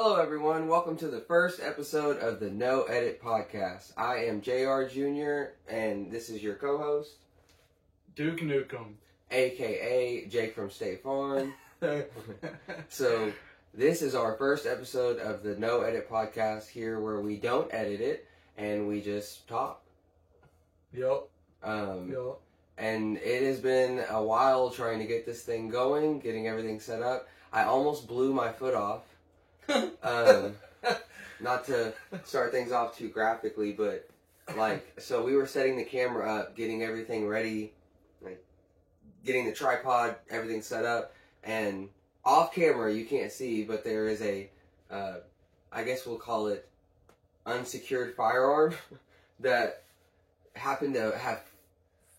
Hello everyone, welcome to the first episode of the No Edit Podcast. I am JR Jr. and this is your co-host, Duke Nukem, aka Jake from State Farm. So this is our first episode of the No Edit Podcast here where we don't edit it and we just talk. Yep. And it has been a while trying to get this thing going, getting everything set up. I almost blew my foot off. Not to start things off too graphically, but so we were setting the camera up, getting everything ready, like getting the tripod, everything set up, and off camera you can't see, but there is a, I guess we'll call it unsecured firearm that happened to have,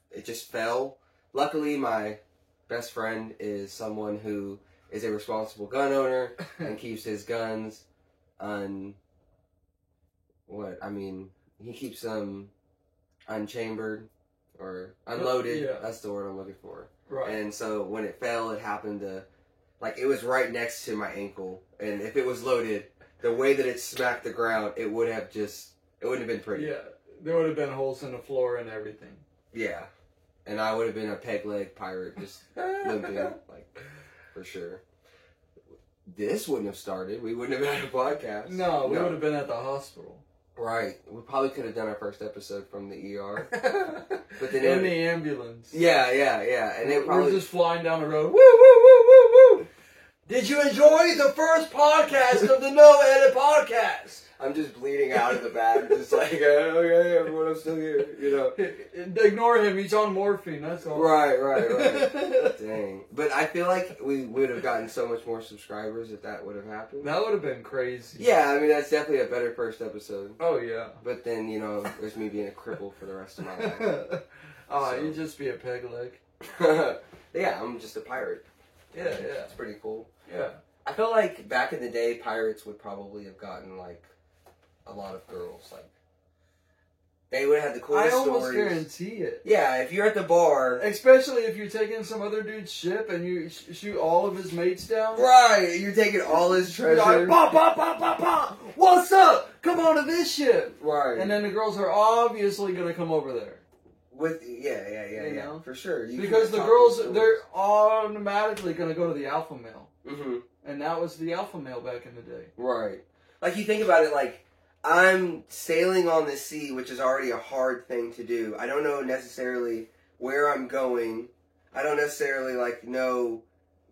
it just fell. Luckily, my best friend is someone who is a responsible gun owner and keeps his guns he keeps them unchambered or unloaded. Yeah. That's the word I'm looking for. Right. And so when it fell, it happened to, it was right next to my ankle. And if it was loaded, the way that it smacked the ground, it wouldn't have been pretty. Yeah, there would have been holes in the floor and everything. Yeah. And I would have been a peg leg pirate just limping, for sure. This wouldn't have started. We wouldn't have had a podcast. No, we would have been at the hospital. Right. We probably could have done our first episode from the ER. But then in the ambulance. Yeah. And we're just flying down the road. Woo, woo, woo, woo, woo. Did you enjoy the first podcast of the No Edit Podcast? I'm just bleeding out of the back, just okay, everyone, I'm still here, Ignore him, he's on morphine, that's all. Right. Dang. But I feel like we would have gotten so much more subscribers if that would have happened. That would have been crazy. Yeah, I mean, that's definitely a better first episode. Oh, yeah. But then, there's me being a cripple for the rest of my life. You'd just be a peg leg. Yeah, I'm just a pirate. Yeah. It's pretty cool. Yeah. I feel like back in the day, pirates would probably have gotten, a lot of girls. They would have had the coolest stories. I almost guarantee it. Yeah, if you're at the bar. Especially if you're taking some other dude's ship and you shoot all of his mates down. Right, you're taking all his treasure. Like, bah. What's up? Come on to this ship. Right. And then the girls are obviously going to come over there. Yeah, for sure. Because the girls, they're automatically going to go to the alpha male. Mm-hmm. And that was the alpha male back in the day. Right. You think about it, I'm sailing on the sea, which is already a hard thing to do. I don't know necessarily where I'm going. I don't necessarily, know,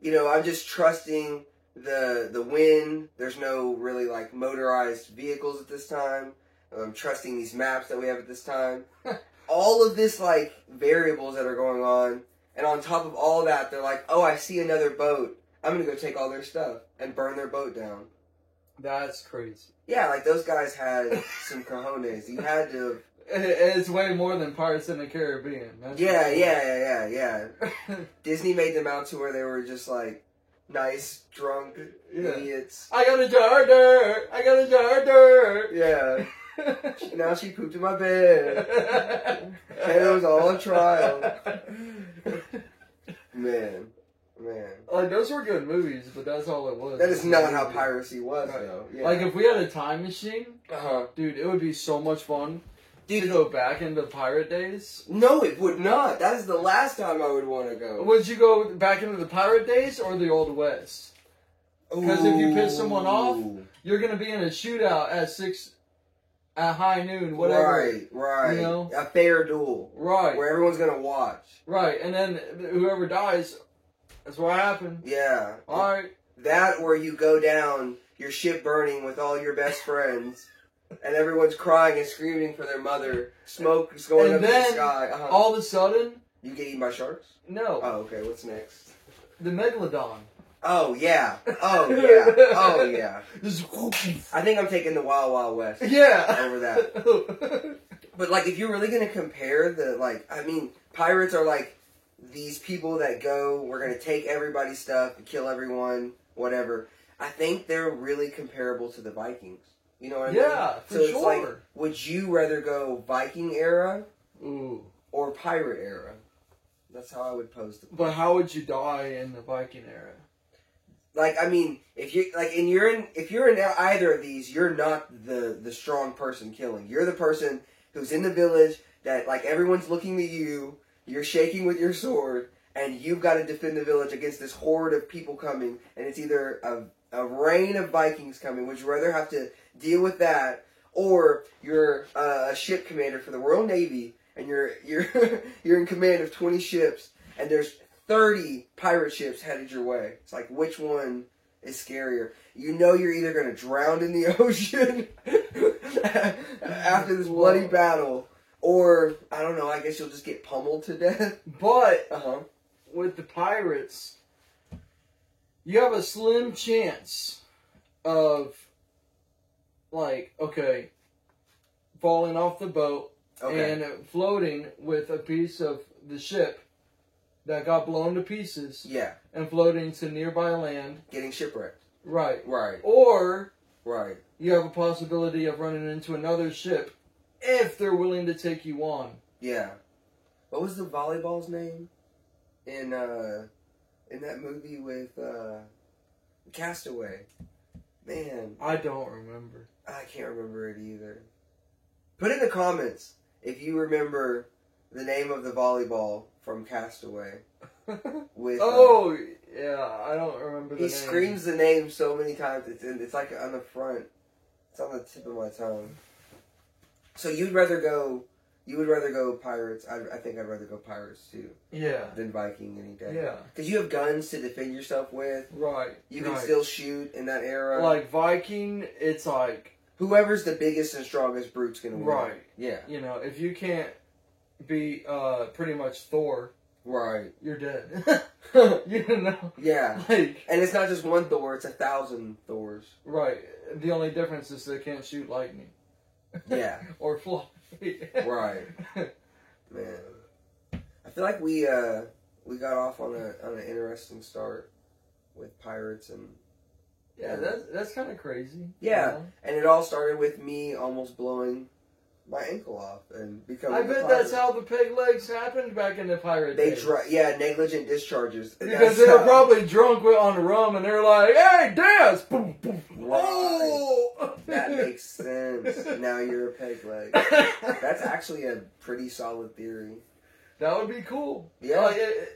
I'm just trusting the wind. There's no really, motorized vehicles at this time. I'm trusting these maps that we have at this time. All of this, variables that are going on. And on top of all that, they're like, oh, I see another boat. I'm going to go take all their stuff and burn their boat down. That's crazy. Yeah, those guys had some cojones. You had to. It's way more than Pirates in the Caribbean. Yeah. Disney made them out to where they were just nice, drunk idiots. I got a jar of dirt. Yeah. Now she pooped in my bed. And it was all a trial. Man. Those were good movies, but that's all it was. That is not how piracy was, though. Yeah. If we had a time machine, dude, it would be so much fun to go back into pirate days. No, it would not. That is the last time I would want to go. Would you go back into the pirate days or the Old West? Because if you piss someone off, you're going to be in a shootout at high noon, whatever. Right. A fair duel. Right. Where everyone's going to watch. Right, and then whoever dies, that's what happened. Yeah. Alright. That or you go down, your ship burning with all your best friends, and everyone's crying and screaming for their mother. Smoke is going up in the sky. All of a sudden... You get eaten by sharks? No. Oh, okay. What's next? The Megalodon. Oh, yeah. I think I'm taking the Wild Wild West. Yeah. Over that. But, if you're really going to compare pirates are, these people that go, we're going to take everybody's stuff and kill everyone, whatever. I think they're really comparable to the Vikings. You know what I mean? Yeah, for sure. It's would you rather go Viking era or pirate era? That's how I would pose the question. But how would you die in the Viking era? like, I mean, if you're in either of these, you're not the strong person killing. You're the person who's in the village that, like, everyone's looking at you. You're shaking with your sword, and you've got to defend the village against this horde of people coming. And it's either a rain of Vikings coming. Would you rather have to deal with that, or you're a ship commander for the Royal Navy, and you're you're in command of 20 ships, and there's 30 pirate ships headed your way. It's like, which one is scarier? You know you're either going to drown in the ocean after this bloody battle, or, I don't know, I guess you'll just get pummeled to death. But, with the pirates, you have a slim chance of, like, okay, falling off the boat and floating with a piece of the ship that got blown to pieces. Yeah. And floating to nearby land. Getting shipwrecked. Right. Right. Or right. You have a possibility of running into another ship if they're willing to take you on. Yeah. What was the volleyball's name in that movie with Castaway? Man. I don't remember. I can't remember it either. Put in the comments if you remember the name of the volleyball from Castaway. With yeah, I don't remember the name. He screams the name so many times. It's like on the front. It's on the tip of my tongue. So you would rather go pirates. I think I'd rather go pirates too. Yeah. Than Viking any day. Yeah. Because you have guns to defend yourself with. Right. You can still shoot in that era. Like Viking, it's like whoever's the biggest and strongest brute's gonna win. Right. Yeah. You know, if you can't be pretty much Thor, right, you're dead. You know. Yeah. Like, and it's not just one Thor; it's 1,000 Thors. Right. The only difference is they can't shoot lightning. Yeah. Or fly. Right. Man, I feel like we got off on an interesting start with pirates and. Yeah, that's kind of crazy. Yeah, you know? And it all started with me almost blowing my ankle off and becoming. I bet that's how the peg legs happened back in the pirate days. Negligent discharges. Because they were probably drunk on the rum, and they're like, "Hey, dance!" Boom, boom. Right. Oh, that makes sense. Now you're a peg leg. That's actually a pretty solid theory. That would be cool. Yeah,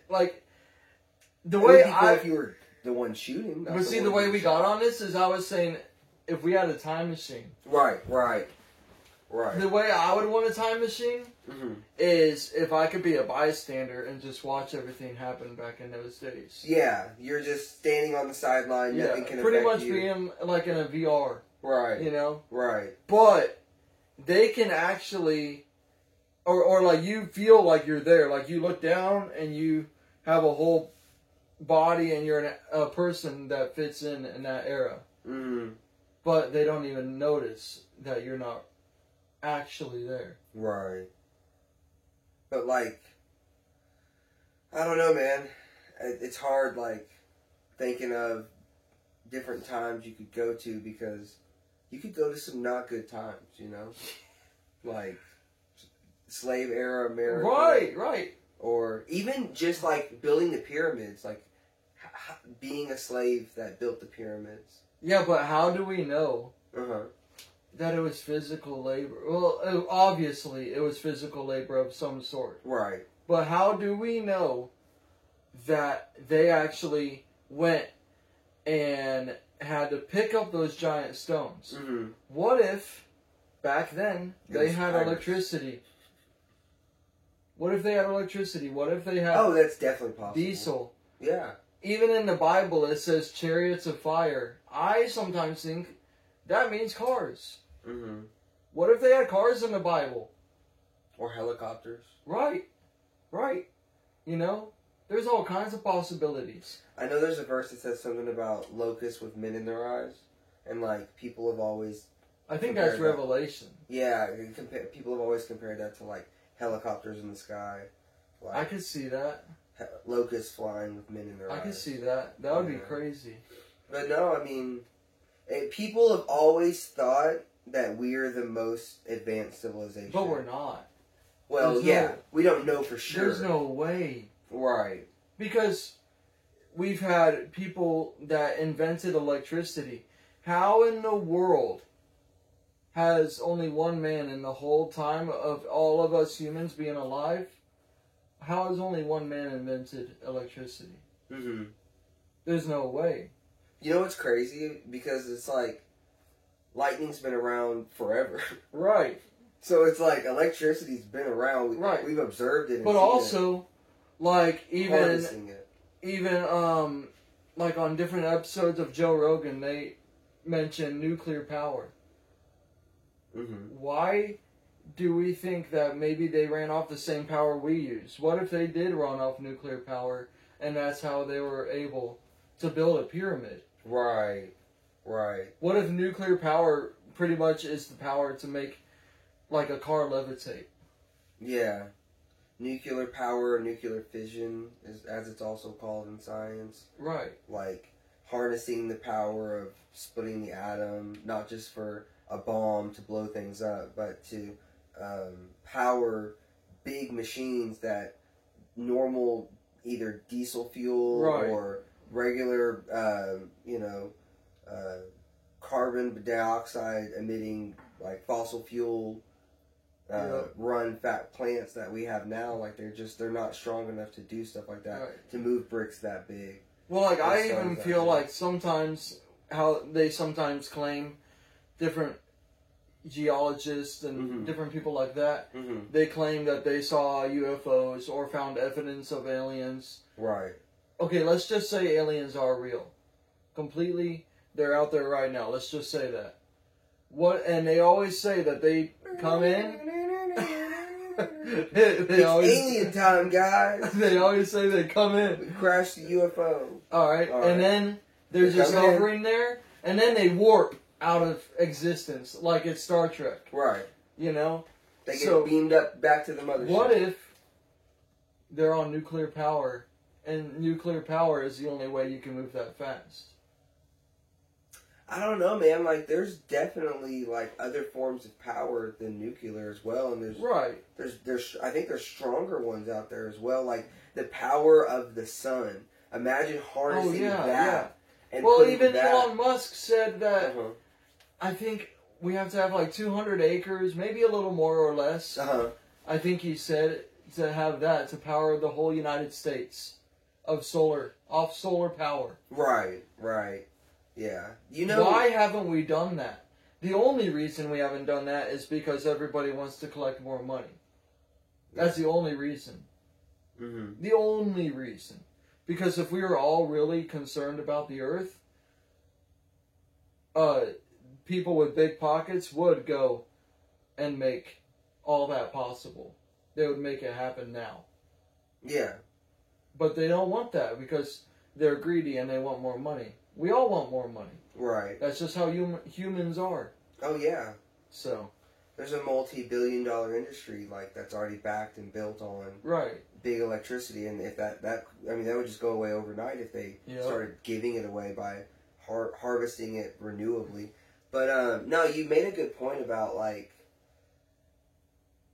like the it way would be cool if you were the one shooting. But see, the way we got on this is I was saying, if we had a time machine. Right. The way I would want a time machine is if I could be a bystander and just watch everything happen back in those days. Yeah, you're just standing on the sideline. Yeah, nothing can pretty affect much you. being like in a VR. Right. You know? Right. But they can actually, or like you feel like you're there. Like you look down and you have a whole body and you're a person that fits in that era. But they don't even notice that you're not actually there. Right. But like, I don't know, man. It's hard, like, thinking of different times you could go to, because you could go to some not good times, you know? Like, slave era America. Right. Or even just, like, building the pyramids, like, being a slave that built the pyramids. Yeah, but how do we know that it was physical labor? Well, obviously it was physical labor of some sort. Right. But how do we know that they actually went and had to pick up those giant stones? What if back then they had electricity? What if they had electricity? What if they had that's definitely possible. Diesel? Yeah. Even in the Bible it says chariots of fire. I sometimes think that means cars. What if they had cars in the Bible? Or helicopters. Right. You know? There's all kinds of possibilities. I know there's a verse that says something about locusts with men in their eyes. And, like, people have always... I think that's Revelation. Yeah, people have always compared that to, like, helicopters in the sky. Like, I could see that. Locusts flying with men in their eyes. I could see that. That would be crazy. But no, I mean, people have always thought that we're the most advanced civilization. But we're not. Well, we don't know for sure. There's no way. Right. Because we've had people that invented electricity. How in the world has only one man in the whole time of all of us humans being alive? How has only one man invented electricity? Mm-hmm. There's no way. You know what's crazy? Because it's like lightning's been around forever. Right. So it's like electricity's been around. Right. We've observed it. And but also, like harnessing it. even like on different episodes of Joe Rogan, they mention nuclear power. Mm-hmm. Why do we think that maybe they ran off the same power we use? What if they did run off nuclear power, and that's how they were able to build a pyramid? Right. Right. What if nuclear power pretty much is the power to make like a car levitate? Yeah. Nuclear power, nuclear fission, is as it's also called in science. Right. Like harnessing the power of splitting the atom, not just for a bomb to blow things up, but to power big machines that normal either diesel fuel Right. or regular, carbon dioxide emitting like fossil fuel run fat plants that we have now. Like they're not strong enough to do stuff like that, Right. to move bricks that big. Well, like I It even sounds feel like like sometimes how they sometimes claim different geologists and Mhm. different people like that. Mm-hmm. They claim that they saw UFOs or found evidence of aliens. Right. Okay, let's just say aliens are real. Completely, they're out there right now. Let's just say that. And they always say that they come in. It's alien time, guys. They always say they come in. We crashed the UFO. Alright, All right. and then they're They just come in. hovering there, and then they warp out of existence, like it's Star Trek, Right. you know? They get So, beamed up back to the mothership. What if they're on nuclear power, and nuclear power is the only way you can move that fast? I don't know, man. Like, there's definitely like other forms of power than nuclear as well, and Right. there's I think there's stronger ones out there as well, like the power of the sun. Imagine harnessing that. Yeah. And Well, putting even that, Elon Musk said that, Uh-huh. I think we have to have like 200 acres, maybe a little more or less. Uh-huh. I think he said to have that to power the whole United States off solar power. Right. Right. Yeah. You know Why haven't we done that? The only reason we haven't done that is because everybody wants to collect more money. That's the only reason. Mm-hmm. The only reason. Because if we were all really concerned about the earth, people with big pockets would go and make all that possible. They would make it happen now. Yeah. But they don't want that because they're greedy and they want more money. We all want more money. Right. That's just how humans are. Oh yeah. So. There's a multi-billion-dollar industry like that's already backed and built on Right. big electricity, and if that would just go away overnight if they started giving it away by harvesting it renewably. But no, you made a good point about like,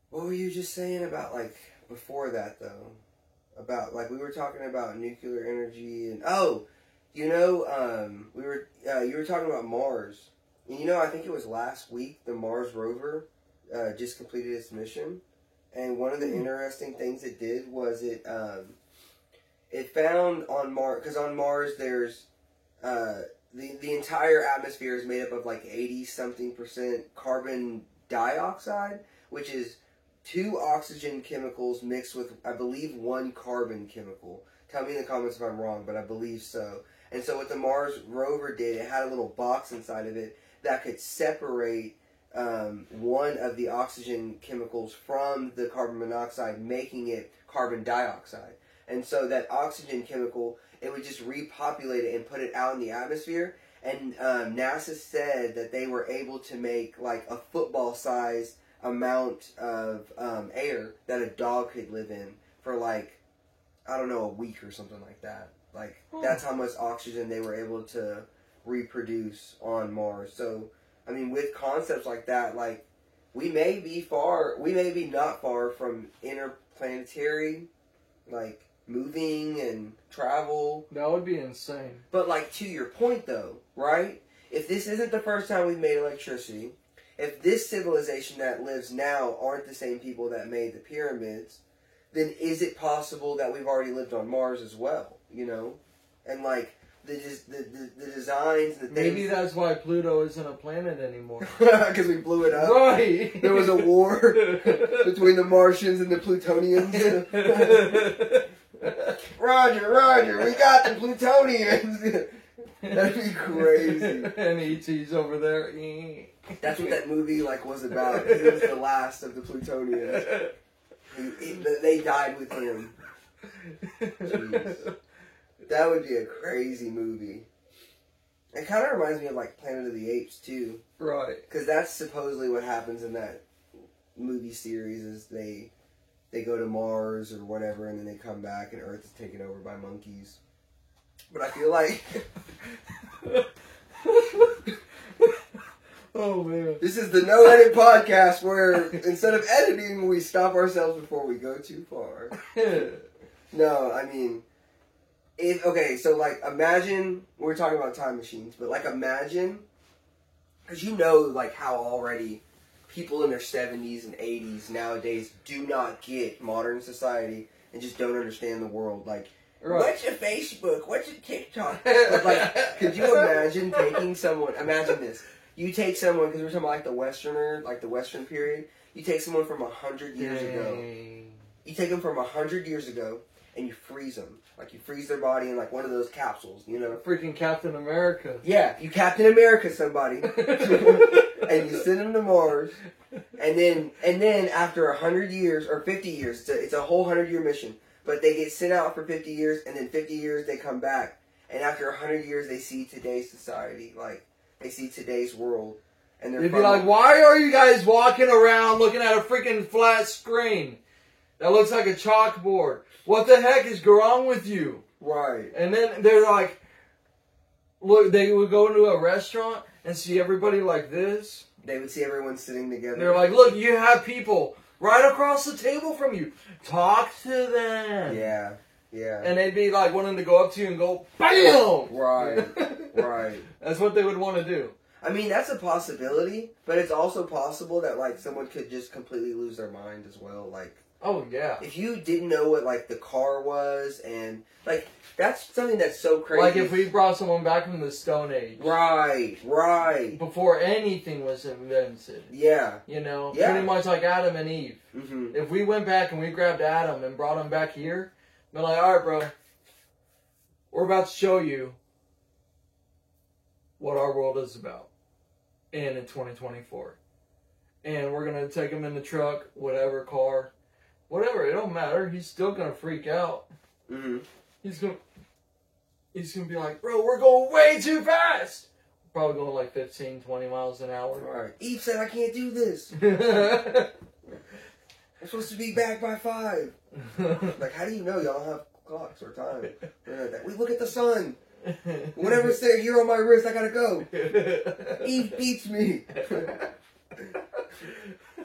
what were you just saying about like before that though? About like we were talking about nuclear energy and you were talking about Mars. And I think it was last week the Mars rover just completed its mission. And one of the interesting things it did was it found on Mars, because on Mars there's the entire atmosphere is made up of like 80-something% carbon dioxide, which is 2 oxygen chemicals mixed with, I believe, 1 carbon chemical. Tell me in the comments if I'm wrong, but I believe so. And so what the Mars rover did, it had a little box inside of it that could separate one of the oxygen chemicals from the carbon monoxide, making it carbon dioxide. And so that oxygen chemical, it would just repopulate it and put it out in the atmosphere. And NASA said that they were able to make like a football-sized amount of air that a dog could live in for like, I don't know, a week or something like that. Like, that's how much oxygen they were able to reproduce on Mars. So, I mean, with concepts like that, like, we may be not far from interplanetary, like, moving and travel. That would be insane. But like to your point though, right? If this isn't the first time we've made electricity, if this civilization that lives now aren't the same people that made the pyramids, then is it possible that we've already lived on Mars as well? You know, and like the designs, the things. Maybe that's why Pluto isn't a planet anymore. Because we blew it up. Right. There was a war between the Martians and the Plutonians. Roger, we got the Plutonians. That'd be crazy. And E.T.'s over there. That's what that movie like was about. He was the last of the Plutonians. They died with him. Jeez. That would be a crazy movie. It kind of reminds me of like Planet of the Apes too. Right. Because that's supposedly what happens in that movie series is they go to Mars or whatever and then they come back and Earth is taken over by monkeys. But I feel like... Oh man. This is the No Edit podcast where instead of editing we stop ourselves before we go too far. No, I mean... so like imagine, we're talking about time machines, but like imagine, because you know like how already people in their 70s and 80s nowadays do not get modern society and just don't understand the world. Like, right. What's your Facebook? What's your TikTok? But like, could you imagine taking someone, imagine this, you take someone, because we're talking about like the Westerner, like the Western period, you take someone from 100 years ago, you take them from 100 years ago, and you freeze them. Like, you freeze their body in, like, one of those capsules, you know? Freaking Captain America. Yeah, you Captain America somebody. And you send them to Mars. And then after 100 years, or 50 years, it's a whole 100-year mission. But they get sent out for 50 years, and then 50 years they come back. And after 100 years, they see today's society. Like, they see today's world. And they'd be like, why are you guys walking around looking at a freaking flat screen that looks like a chalkboard? What the heck is wrong with you? Right. And then they're like, look, they would go into a restaurant and see everybody like this. They would see everyone sitting together. They're like, look, you have people right across the table from you. Talk to them. Yeah, yeah. And they'd be like wanting to go up to you and go, BAM! Right, right. That's what they would want to do. I mean, that's a possibility, but it's also possible that, like, someone could just completely lose their mind as well, like... Oh, yeah. If you didn't know what, like, the car was, and, like, that's something that's so crazy. Like if we brought someone back from the Stone Age. Right, right. Before anything was invented. Yeah. You know? Yeah. Pretty much like Adam and Eve. Mm-hmm. If we went back and we grabbed Adam and brought him back here, we're like, alright, bro. We're about to show you what our world is about. And in 2024. And we're going to take him in the truck, whatever, car... Whatever, it don't matter. He's still gonna freak out. Mm-hmm. He's gonna be like, bro, we're going way too fast. Probably going like 15, 20 miles an hour. Right. Eve said I can't do this. I'm supposed to be back by 5. Like, how do you know y'all have clocks or time? We look at the sun. Whenever it's there here on my wrist, I gotta go. Eve beats me.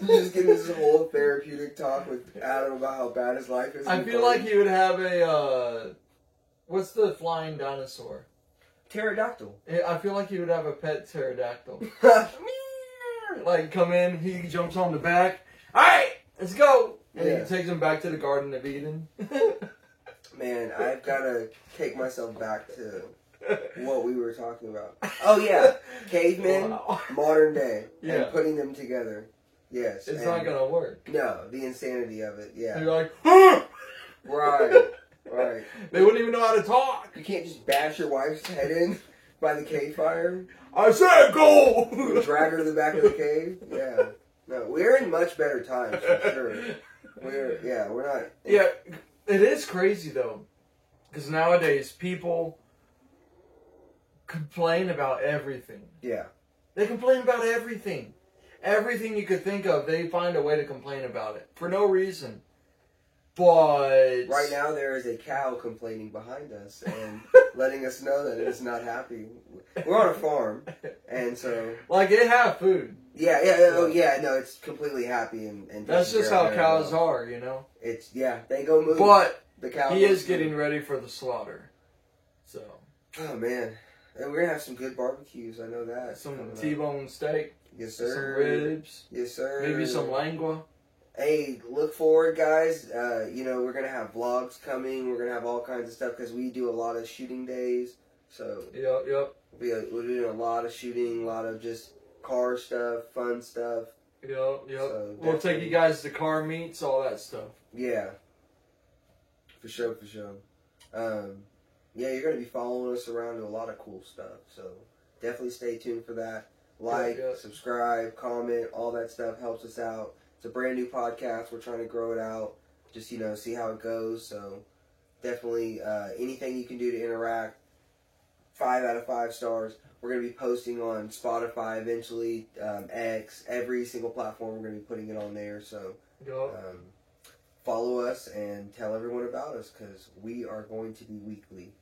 You just get this whole therapeutic talk with Adam about how bad his life is. I feel like he would have a, what's the flying dinosaur? Pterodactyl. I feel like he would have a pet pterodactyl. Like, come in, he jumps on the back. Alright, let's go! And he takes him back to the Garden of Eden. Man, I've got to take myself back to what we were talking about. Oh, yeah. Cavemen, wow. Modern day, and putting them together. Yes. It's not going to work. No, the insanity of it, yeah. You're like, ah! Right, right. They wouldn't even know how to talk. You can't just bash your wife's head in by the cave fire. I said go! Drag her to the back of the cave? Yeah. No, we're in much better times, for sure. We're not... Yeah, it is crazy, though. Because nowadays, people complain about everything. Yeah. They complain about everything. Everything you could think of, they find a way to complain about it. For no reason. But... Right now, there is a cow complaining behind us and letting us know that it is not happy. We're on a farm, and so... Like, they have food. Yeah, no, it's completely happy and that's just how cows are, you know? They go move. But the Cowboys. He is getting ready for the slaughter. So. Oh man, and we're gonna have some good barbecues. I know that. Some T-bone steak. Yes, sir. Some ribs. Yes, sir. Maybe some lengua. Hey, look forward, guys. We're gonna have vlogs coming. We're gonna have all kinds of stuff because we do a lot of shooting days. So. Yep. We're doing a lot of shooting, a lot of just car stuff, fun stuff. Yep. So we'll take you guys to car meets, all that stuff. Yeah. For sure. Yeah, you're going to be following us around to a lot of cool stuff. So definitely stay tuned for that. Like, subscribe, comment, all that stuff helps us out. It's a brand new podcast. We're trying to grow it out. Just, see how it goes. So definitely anything you can do to interact. 5 out of 5 stars. We're going to be posting on Spotify eventually, X, every single platform. We're going to be putting it on there. So follow us and tell everyone about us because we are going to be weekly.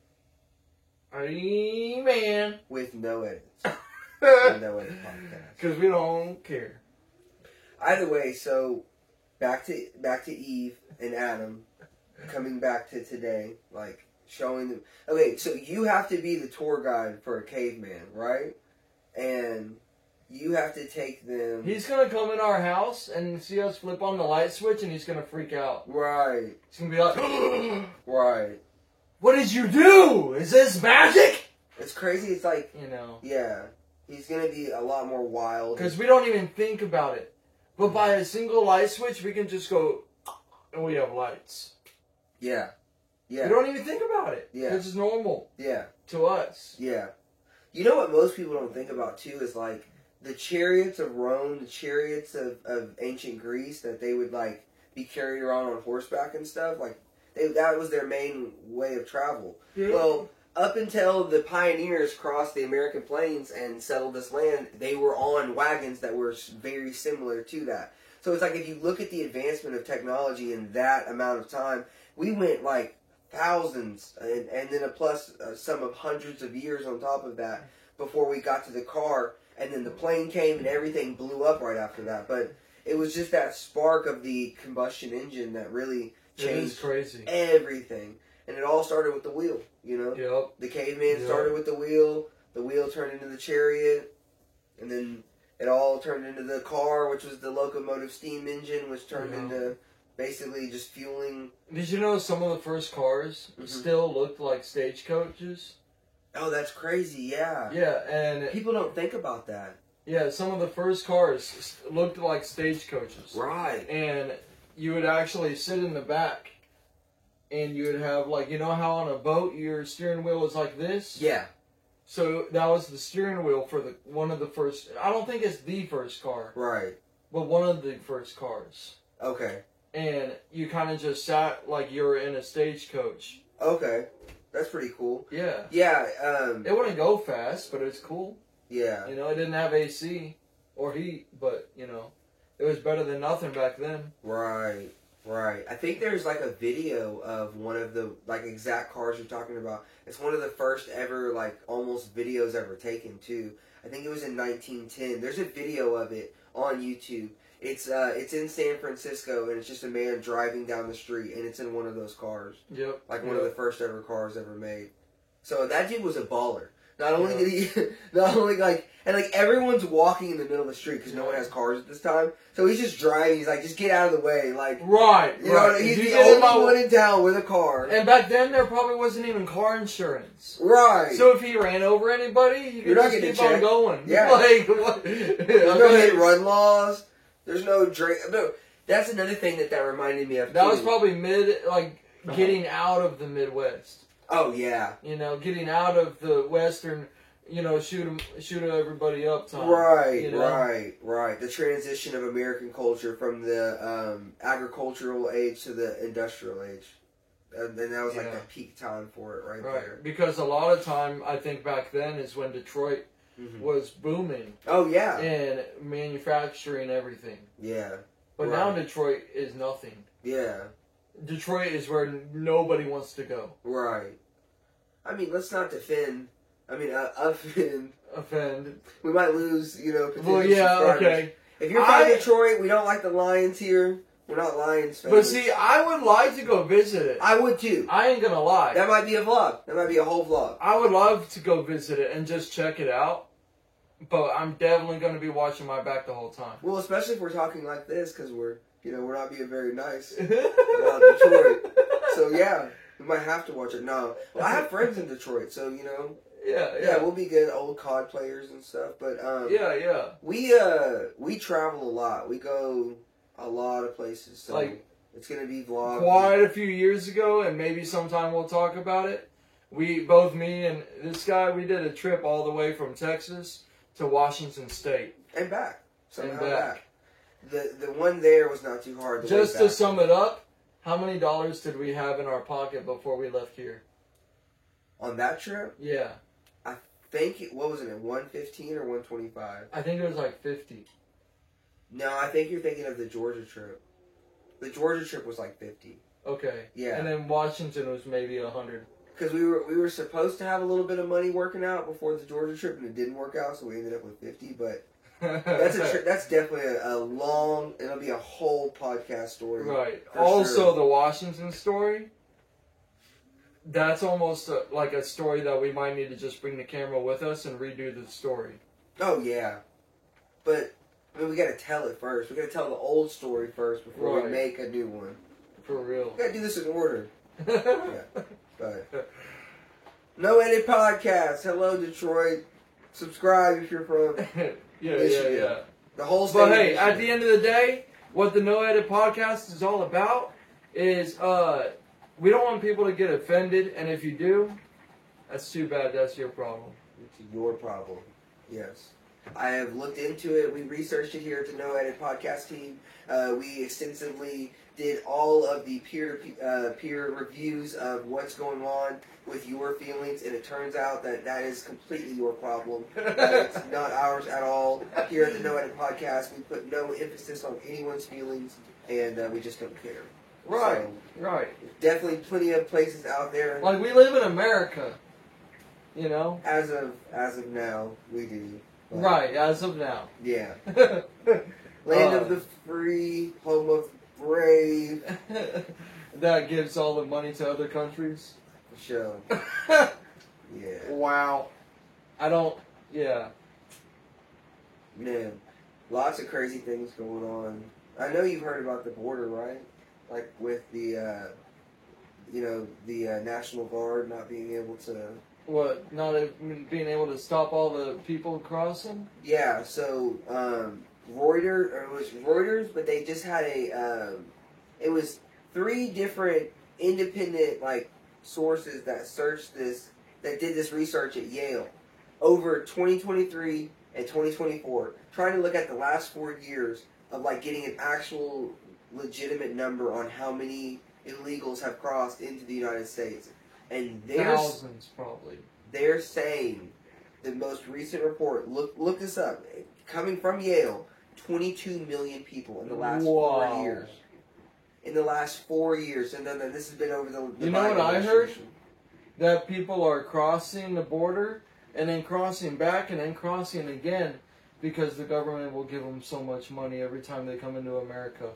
Amen. With no edits. With no edit podcast. Because we don't care. Either way, so back to Eve and Adam coming back to today, like showing them. Okay, so you have to be the tour guide for a caveman, right? And you have to take them. He's gonna come in our house and see us flip on the light switch, and he's gonna freak out. Right. He's gonna be like, right. What did you do? Is this magic? It's crazy. It's like, yeah. He's going to be a lot more wild. Because we don't even think about it. But by a single light switch, we can just go, and we have lights. Yeah. Yeah. We don't even think about it. Yeah. This is normal. Yeah. To us. Yeah. You know what most people don't think about, too, is like the chariots of Rome, the chariots of ancient Greece that they would like be carried around on horseback and stuff. Like, that was their main way of travel. Yeah. Well, up until the pioneers crossed the American plains and settled this land, they were on wagons that were very similar to that. So it's like if you look at the advancement of technology in that amount of time, we went like thousands and then a plus some of hundreds of years on top of that before we got to the car. And then the plane came and everything blew up right after that. But it was just that spark of the combustion engine that really changed crazy. Everything. And it all started with the wheel, Yep. The caveman started with the wheel turned into the chariot, and then it all turned into the car, which was the locomotive steam engine, which turned into basically just fueling. Did you know some of the first cars still looked like stagecoaches? Oh, that's crazy, yeah. Yeah, and people don't think about that. Yeah, some of the first cars looked like stagecoaches. Right. And you would actually sit in the back, and you would have, like, you know how on a boat your steering wheel is like this? Yeah. So that was the steering wheel for one of the first, I don't think it's the first car. Right. But one of the first cars. Okay. And you kind of just sat like you were in a stagecoach. Okay. That's pretty cool. Yeah. Yeah. It wouldn't go fast, but it's cool. Yeah. It didn't have AC or heat, but, it was better than nothing back then. Right. Right. I think there's like a video of one of the like exact cars you're talking about. It's one of the first ever like almost videos ever taken too. I think it was in 1910. There's a video of it on YouTube. It's in San Francisco and it's just a man driving down the street and it's in one of those cars. Yep. Like one of the first ever cars ever made. So that dude was a baller. Not only did he, and everyone's walking in the middle of the street because no one has cars at this time. So he's just driving. He's like, just get out of the way. Like, right. He's the only one in town with a car. And back then, there probably wasn't even car insurance. Right. So if he ran over anybody, you could just keep on going. Yeah. What? There's no hit and run laws. There's no drink. No. That's another thing that reminded me of. That was probably getting out of the Midwest. Oh, yeah. Getting out of the Western, shoot everybody up time. Right, right. The transition of American culture from the agricultural age to the industrial age. And that was like the peak time for it right there. Because a lot of time, I think back then, is when Detroit was booming. Oh, yeah. And manufacturing everything. Yeah. But now Detroit is nothing. Yeah. Detroit is where nobody wants to go. Right. I mean, let's not offend. Offend. We might lose, potential Well, yeah, subscribers. okay. If you're from Detroit, we don't like the Lions here. We're not Lions fans. But see, I would like to go visit it. I would too. I ain't gonna lie. That might be a vlog. That might be a whole vlog. I would love to go visit it and just check it out. But I'm definitely gonna be watching my back the whole time. Well, especially if we're talking like this, because we're not being very nice about Detroit. So yeah, we might have to watch it. No, well, I have friends in Detroit, so Yeah, we'll be good old COD players and stuff. But yeah. we travel a lot. We go a lot of places. So Like, it's gonna be vlogs. Quite a few years ago, and maybe sometime we'll talk about it. Me and this guy, we did a trip all the way from Texas to Washington State. And back. Somehow And back. The one there was not too hard. Just to sum it up, how many dollars did we have in our pocket before we left here? On that trip, Yeah. I think what was it? 115 or 125? I think it was like 50. No, I think you're thinking of the Georgia trip. The Georgia trip was like 50. Okay. Yeah. And then Washington was maybe 100. Because we were supposed to have a little bit of money working out before the Georgia trip, and it didn't work out, so we ended up with 50. But that's definitely a long. It'll be a whole podcast story. Right. For Also, sure. the Washington story. That's almost like a story that we might need to just bring the camera with us and redo the story. Oh yeah, but I mean, we got to tell it first. We got to tell the old story first before Right. we make a new one. For real. We got to do this in order. Yeah. But No Edit Podcast. Hello, Detroit. Subscribe if you're from Michigan. yeah. The whole state. But of hey, Michigan. at the end of the day, what the No Edit Podcast is all about is we don't want people to get offended, and if you do, that's too bad. That's your problem. It's your problem. Yes. I have looked into it. We researched it here at the No Edit Podcast team. We extensively did all of the peer reviews of what's going on with your feelings, and it turns out that is completely your problem. It's not ours at all. Here at the No Edit Podcast, we put no emphasis on anyone's feelings, and we just don't care. Right, So, right. definitely plenty of places out there. Like, we live in America, you know? As of now, we do. But, Right, as of now. Yeah. Land of the free, home of the brave. That gives all the money to other countries. For sure. Yeah. Wow. Yeah. Man, lots of crazy things going on. I know you've heard about the border, right? Like with the, the National Guard not being able to... What, not being able to stop all the people crossing? Yeah, so, Reuters, but they just had it was 3 different independent, sources that searched this, that did this research at Yale over 2023 and 2024, trying to look at the last 4 years of, getting an actual legitimate number on how many illegals have crossed into the United States. And Thousands, probably. they're saying, the most recent report, look this up, coming from Yale, 22 million people in the last 4 years. In the last 4 years, and then this has been over the You know what I heard? administration. That people are crossing the border, and then crossing back, and then crossing again, because the government will give them so much money every time they come into America.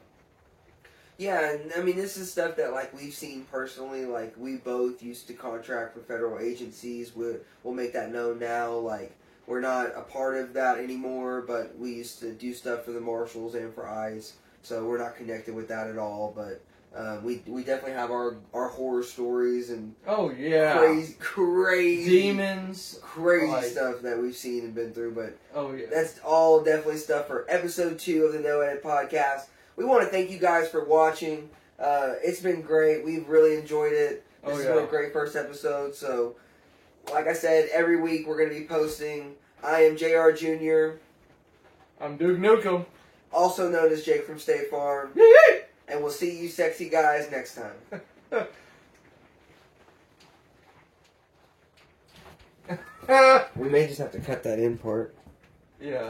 Yeah, and I mean, this is stuff that we've seen personally. We both used to contract for federal agencies. We'll make that known now. We're not a part of that anymore, but we used to do stuff for the Marshals and for ICE, so we're not connected with that at all. But we definitely have our horror stories and Oh, yeah. crazy Demons. crazy stuff that we've seen and been through. But Oh, yeah. that's all definitely stuff for episode 2 of the No Edit Podcast. We want to thank you guys for watching. It's been great. We've really enjoyed it. This has been a great first episode. So, like I said, every week we're going to be posting. I am JR Jr., I'm Duke Nukem. also known as Jake from State Farm. And we'll see you sexy guys next time. We may just have to cut that in part. Yeah.